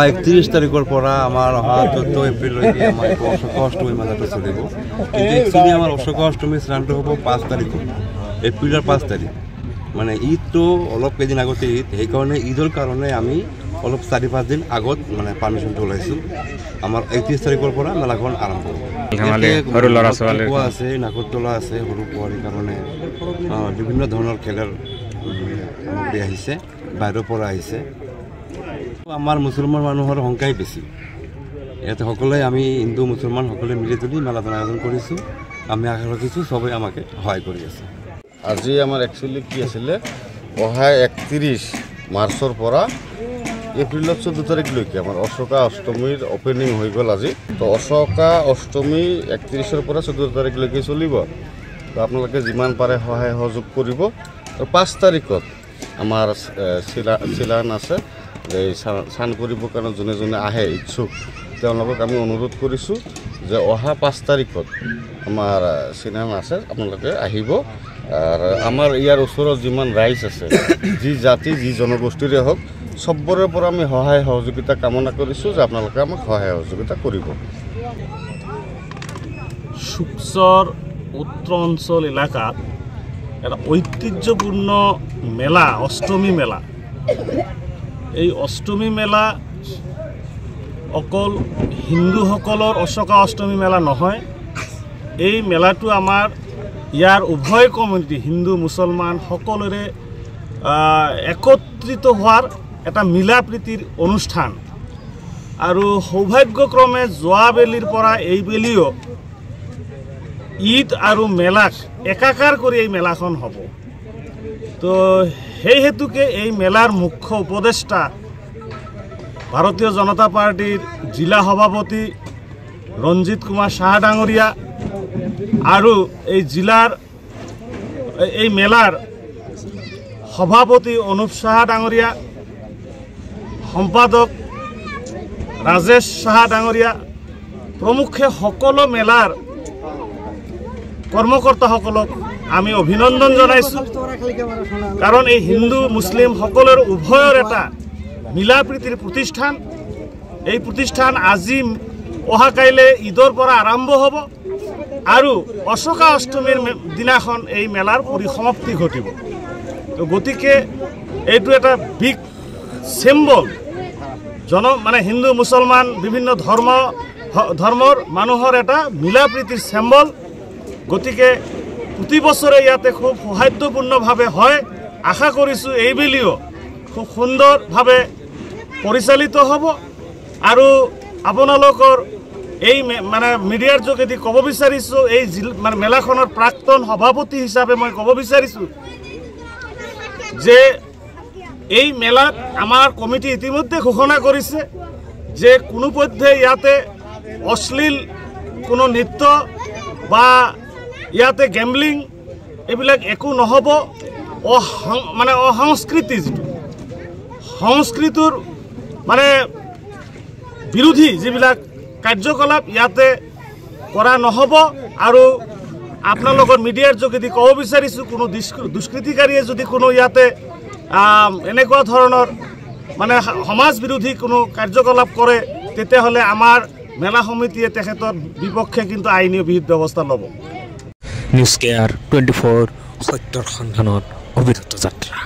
31 তাৰিখৰ পৰা আমাৰ অহা 14 এপ্ৰিললৈকে আমাৰ অশোক অষ্টমী মেলাটো চলিব। কিন্তু একচুৱেলি আমাৰ অশোক অষ্টমী স্নানটো হ'ব 5 তাৰিখত, এপ্ৰিলৰ 5 তাৰিখ। মানে ঈদটো অলপ কেইদিন আগতে ঈদ, সেইকাৰণে ঈদৰ কাৰণে আমি অলপ 4-5 দিন আগত মানে পাৰ্মিশ্যনটো ওলাইছোঁ। আমাৰ 31 তাৰিখৰ পৰা মেলাখন আৰম্ভ হ'ব। সৰু ল'ৰা ছোৱালী আছে, নাকৰতলা আছে, সৰু পোৱালীৰ কাৰণে বিভিন্ন ধৰণৰ খেলৰ সামগ্ৰী আহিছে, বাহিৰৰ পৰা আহিছে। আমাৰ মুছলমান মানুহৰ সংখ্যাই বেছি। ইয়াতে সকলোৱে আমি হিন্দু মুছলমান সকলোৱে মিলি তুলি মেলাখন আয়োজন কৰিছোঁ। আমি আশা ৰাখিছোঁ চবেই আমাকে সহায় কৰি আছে। আজি আমাৰ একচুৱেলি কি আছিলে, অহা 31 মাৰ্চৰ পৰা এপ্ৰিলৰ 14 তাৰিখলৈকে আমাৰ অশোকা অষ্টমীৰ অপেনিং হৈ গ'ল আজি। তো অশোকা অষ্টমী 31-ৰ পৰা 14 তাৰিখলৈকে চলিব। তো আপোনালোকে যিমান পাৰে সহায় সহযোগ কৰিব। আৰু 5 তাৰিখত আমাৰ চিলান আছে, এই স্নান কৰিবৰ কাৰণে যোনে যোনে আহে ইচ্ছুক তেওঁলোকক আমি অনুৰোধ কৰিছোঁ যে অহা 5 তাৰিখত আমাৰ চিনেমা আছে, আপোনালোকে আহিব। আৰু আমাৰ ইয়াৰ ওচৰত যিমান ৰাইজ আছে, যি জাতি যি জনগোষ্ঠীৰে হওক, চবৰে পৰা আমি সহায় সহযোগিতা কামনা কৰিছোঁ যে আপোনালোকে আমাক সহায় সহযোগিতা কৰিব। শিৱসাগৰ উত্তৰ অঞ্চল এলেকাত এটা ঐতিহ্যপূৰ্ণ মেলা অষ্টমী মেলা। এই অষ্টমী মেলা অকল হিন্দুসকলৰ অশোকা অষ্টমী মেলা নহয়, এই মেলাটো আমাৰ ইয়াৰ উভয় কমিউনিটি হিন্দু মুছলমান সকলোৰে একত্ৰিত হোৱাৰ এটা মিলা প্ৰীতিৰ অনুষ্ঠান। আৰু সৌভাগ্যক্ৰমে যোৱা বেলিৰ পৰা এই বেলিও ঈদ আৰু মেলাক একাকাৰ কৰি এই মেলাখন হ'ব। তো সেই হেতুকে এই মেলাৰ মুখ্য উপদেষ্টা ভাৰতীয় জনতা পাৰ্টিৰ জিলা সভাপতি ৰঞ্জিত কুমাৰ সাহা ডাঙৰীয়া আৰু এই মেলাৰ সভাপতি অনুপ সাহা ডাঙৰীয়া, সম্পাদক ৰাজেশ সাহা ডাঙৰীয়া প্ৰমুখ্যে সকলো মেলাৰ কৰ্মকৰ্তাসকলক আমি অভিনন্দন জনাইছোঁ। কাৰণ এই হিন্দু মুছলিম সকলোৰ উভয়ৰ এটা মিলা প্ৰীতিৰ প্ৰতিষ্ঠান। এই প্ৰতিষ্ঠান আজি অহা কাইলৈ ঈদৰ পৰা আৰম্ভ হ'ব আৰু অশোকা অষ্টমীৰ দিনাখন এই মেলাৰ পৰিসমাপ্তি ঘটিব। তো গতিকে এইটো এটা বিগ চিম্বল, মানে হিন্দু মুছলমান বিভিন্ন ধৰ্মৰ মানুহৰ এটা মিলা প্ৰীতিৰ চিম্বল। গতিকে প্ৰতি বছৰে ইয়াতে খুব সৌহাৰ্দ্যপূৰ্ণভাৱে হয়। আশা কৰিছোঁ এইবেলিও খুব সুন্দৰভাৱে পৰিচালিত হ'ব। আৰু আপোনালোকৰ এই মানে মিডিয়াৰ যোগেদি ক'ব বিচাৰিছোঁ, এই মানে মেলাখনৰ প্ৰাক্তন সভাপতি হিচাপে মই ক'ব বিচাৰিছোঁ যে এই মেলাত আমাৰ কমিটি ইতিমধ্যে ঘোষণা কৰিছে যে কোনোপধ্যে ইয়াতে অশ্লীল কোনো নৃত্য বা ইয়াতে গেম্বলিং এইবিলাক একো নহ'ব। মানে অসংস্কৃতি, যিটো সংস্কৃতিৰ মানে বিৰোধী যিবিলাক কাৰ্যকলাপ ইয়াতে কৰা নহ'ব। আৰু আপোনালোকৰ মিডিয়াৰ যোগেদি ক'ব বিচাৰিছোঁ, কোনো দুষ্কৃতিকাৰীয়ে যদি কোনো ইয়াতে এনেকুৱা ধৰণৰ মানে সমাজ বিৰোধী কোনো কাৰ্যকলাপ কৰে, তেতিয়াহ'লে আমাৰ মেলা সমিতিয়ে তেখেতৰ বিপক্ষে কিন্তু আইনী বিহিত ব্যৱস্থা ল'ব। নিউজ কেয়াৰ 24 সত্যৰ সন্ধানত অবিৰত যাত্ৰা।